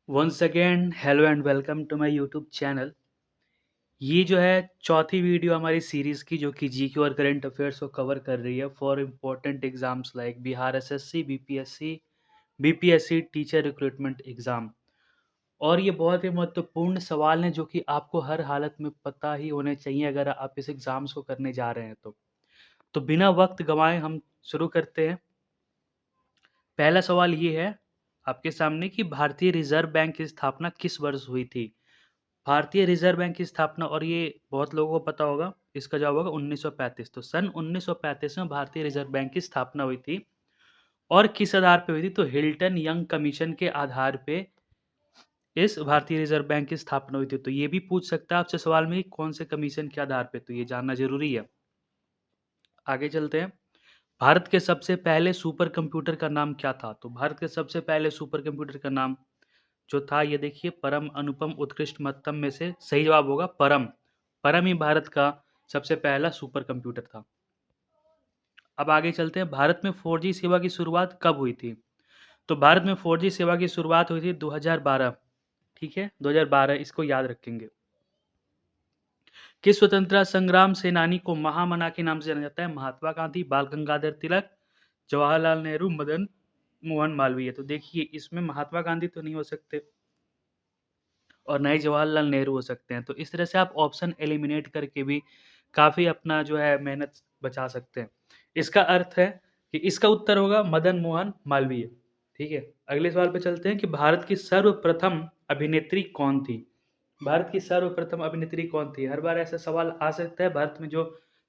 Once again hello and welcome to my YouTube channel. ये जो है चौथी वीडियो हमारी सीरीज़ की जो कि जीके और करंट अफेयर्स को कवर कर रही है for important exams like Bihar SSC, BPSC teacher recruitment exam. और ये बहुत ही महत्वपूर्ण सवाल हैं जो कि आपको हर हालत में पता ही होने चाहिए अगर आप इस एग्ज़ाम्स को करने जा रहे हैं तो बिना वक्त गंवाए हम शुरू करते हैं। पहला सवाल ये है आपके सामने कि भारतीय रिजर्व बैंक की स्थापना किस वर्ष हुई थी? भारतीय रिजर्व बैंक की स्थापना, और ये बहुत लोगों को पता होगा, इसका जवाब होगा 1935। तो सन 1935 में भारतीय रिजर्व बैंक की स्थापना हुई थी। और किस आधार पे हुई थी? तो हिल्टन यंग कमीशन के आधार पे इस भारतीय रिजर्व बैंक की स्थापना हुई थी। तो ये भी पूछ सकता है आपसे सवाल में कि कौन से कमीशन के आधार पे, तो ये जानना जरूरी है। आगे चलते हैं। भारत के सबसे पहले सुपर कंप्यूटर का नाम क्या था? तो भारत के सबसे पहले सुपर कंप्यूटर का नाम जो था, ये देखिए, परम, अनुपम, उत्कृष्ट, महत्तम में से सही जवाब होगा परम। परम ही भारत का सबसे पहला सुपर कंप्यूटर था। अब आगे चलते हैं। भारत में 4G सेवा की शुरुआत कब हुई थी? तो भारत में 4G सेवा की शुरुआत हुई थी 2012। ठीक है, 2012, इसको याद रखेंगे। किस स्वतंत्रता संग्राम सेनानी को महामना के नाम से जाना जाता है? महात्मा गांधी, बाल गंगाधर तिलक, जवाहरलाल नेहरू, मदन मोहन मालवीय। तो देखिए, इसमें महात्मा गांधी तो नहीं हो सकते और ना ही जवाहरलाल नेहरू हो सकते हैं। तो इस तरह से आप ऑप्शन एलिमिनेट करके भी काफ़ी अपना जो है मेहनत बचा सकते हैं। इसका अर्थ है कि इसका उत्तर होगा मदन मोहन मालवीय। ठीक है, अगले सवाल पे चलते हैं कि भारत की सर्वप्रथम अभिनेत्री कौन थी? भारत की सर्वप्रथम अभिनेत्री कौन थी? हर बार ऐसा सवाल आ सकता है भारत में जो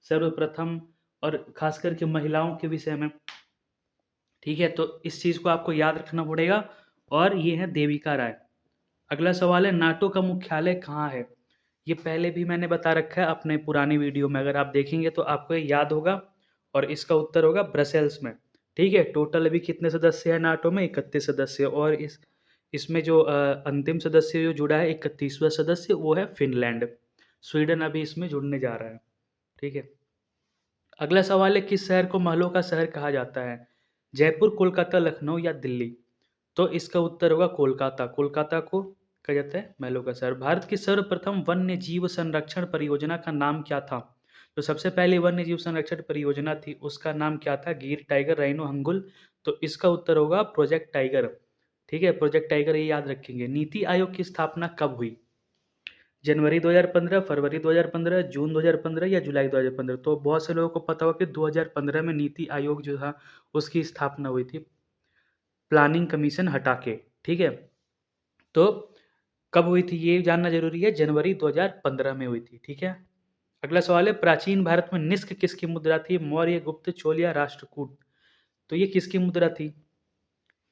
सर्वप्रथम, और खास करके महिलाओं के विषय में। ठीक है, तो इस चीज़ को आपको याद रखना पड़ेगा। और ये है देविका राय। अगला सवाल है नाटो का मुख्यालय कहाँ है? ये पहले भी मैंने बता रखा है अपने पुरानी वीडियो में, अगर आप देखेंगे तो आपको ये याद होगा। और इसका उत्तर होगा ब्रसेल्स में। ठीक है, टोटल अभी कितने सदस्य हैं नाटो में? 31 सदस्य। और इसमें जो अंतिम सदस्य जो जुड़ा है, 31वां सदस्य, वो है फिनलैंड। स्वीडन अभी इसमें जुड़ने जा रहा है। ठीक है, अगला सवाल है किस शहर को महलों का शहर कहा जाता है? जयपुर, कोलकाता, लखनऊ या दिल्ली? तो इसका उत्तर होगा कोलकाता। कोलकाता को कहा जाता है महलों का शहर। भारत की सर्वप्रथम वन्य जीव संरक्षण परियोजना का नाम क्या था? तो सबसे पहली वन्य जीव संरक्षण परियोजना थी, उसका नाम क्या था? गिर, टाइगर, राइनो, हंगुल। तो इसका उत्तर होगा प्रोजेक्ट टाइगर। ठीक है, प्रोजेक्ट टाइगर, ये याद रखेंगे। नीति आयोग की स्थापना कब हुई? जनवरी 2015, फरवरी 2015, जून 2015 या जुलाई 2015? तो बहुत से लोगों को पता होगा कि 2015 में नीति आयोग जो था उसकी स्थापना हुई थी, प्लानिंग कमीशन हटा के। ठीक है, तो कब हुई थी ये जानना जरूरी है। जनवरी 2015 में हुई थी। ठीक है, अगला सवाल है प्राचीन भारत में निष्क किसकी मुद्रा थी? मौर्य, गुप्त, चोल या राष्ट्रकूट? तो ये किसकी मुद्रा थी?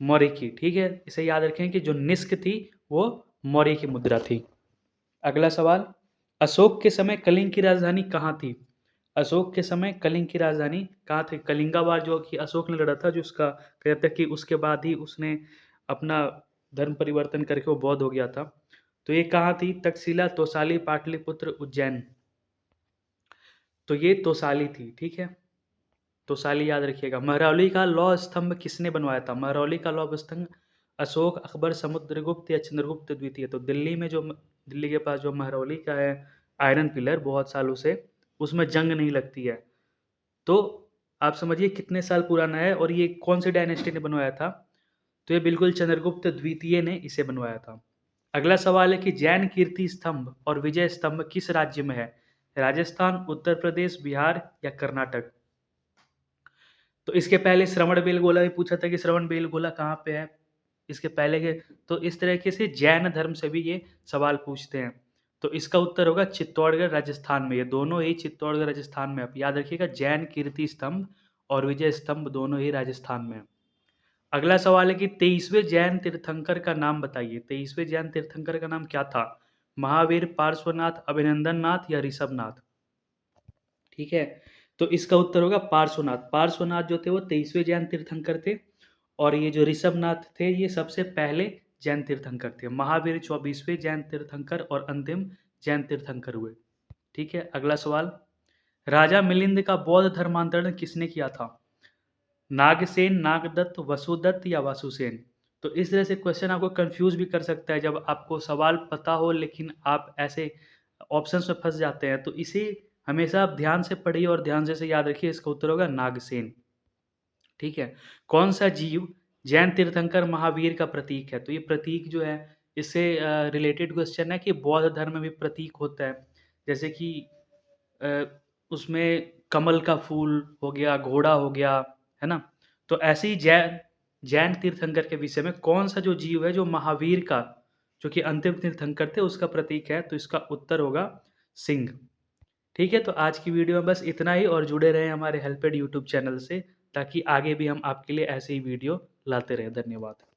मौर्य की। ठीक है, इसे याद रखें कि जो निष्क थी वो मौर्य की मुद्रा थी। अगला सवाल, अशोक के समय कलिंग की राजधानी कहाँ थी? अशोक के समय कलिंग की राजधानी कहाँ थी? कलिंगा वार जो कि अशोक ने लड़ा था, जो उसका कहते हैं कि उसके बाद ही उसने अपना धर्म परिवर्तन करके वो बौद्ध हो गया था। तो ये कहाँ थी? तक्षशिला, तोसाली, पाटलिपुत्र, उज्जैन? तो ये तोसाली थी। ठीक है, तोसाली याद रखिएगा। महरौली का लौह स्तंभ किसने बनवाया था? महरौली का लौह स्तंभ अशोक, अकबर, समुद्रगुप्त या चंद्रगुप्त द्वितीय? तो दिल्ली में जो दिल्ली के पास जो महरौली का है आयरन पिलर, बहुत सालों से उसमें जंग नहीं लगती है। तो आप समझिए कितने साल पुराना है और ये कौन सी डायनेस्टी ने बनवाया था? तो ये बिल्कुल चंद्रगुप्त द्वितीय ने इसे बनवाया था। अगला सवाल है कि जैन कीर्ति स्तंभ और विजय स्तंभ किस राज्य में है? राजस्थान, उत्तर प्रदेश, बिहार या कर्नाटक? तो इसके पहले श्रवण बेलगोला भी पूछा था कि श्रवण बेलगोला कहाँ पे है इसके पहले के। तो इस तरीके से जैन धर्म से भी ये सवाल पूछते हैं। तो इसका उत्तर होगा चित्तौड़गढ़ राजस्थान में। ये दोनों ही चित्तौड़गढ़ राजस्थान में। आप याद रखिएगा, जैन कीर्ति स्तंभ और विजय स्तंभ दोनों ही राजस्थान में है। अगला सवाल है कि 23वें जैन तीर्थंकर का नाम बताइए। 23वें जैन तीर्थंकर का नाम क्या था? महावीर, पार्श्वनाथ, अभिनंदन नाथ या ऋषभनाथ? ठीक है, तो इसका उत्तर होगा पार्श्वनाथ। पार्श्वनाथ जो थे वो 23वें जैन तीर्थंकर थे। और ये जो ऋषभनाथ थे ये सबसे पहले जैन तीर्थंकर थे। महावीर 24वें जैन तीर्थंकर और अंतिम जैन तीर्थंकर हुए। ठीक है, अगला सवाल, राजा मिलिंद का बौद्ध धर्मांतरण किसने किया था? नागसेन, नागदत्त, वसुदत्त या वासुसेन? तो इस तरह से क्वेश्चन आपको कंफ्यूज भी कर सकता है जब आपको सवाल पता हो लेकिन आप ऐसे ऑप्शंस में फंस जाते हैं। तो इसे हमेशा आप ध्यान से पढ़िए और ध्यान से याद रखिए, इसका उत्तर होगा नागसेन। ठीक है। कौन सा जीव जैन तीर्थंकर महावीर का प्रतीक है? तो ये प्रतीक जो है इससे रिलेटेड क्वेश्चन है कि बौद्ध धर्म में प्रतीक होता है। जैसे कि अ, उसमें कमल का फूल हो गया, घोड़ा हो गया, है ना? तो ऐसे ही जैन जैन तीर्थंकर के विषय में कौन-सा जो जीव है जो महावीर का, जो कि अंतिम तीर्थंकर थे, उसका प्रतीक है? तो इसका उत्तर होगा सिंह। ठीक है, तो आज की वीडियो में बस इतना ही और जुड़े रहें हमारे हेल्पेड यूट्यूब चैनल से ताकि आगे भी हम आपके लिए ऐसे ही वीडियो लाते रहें। धन्यवाद।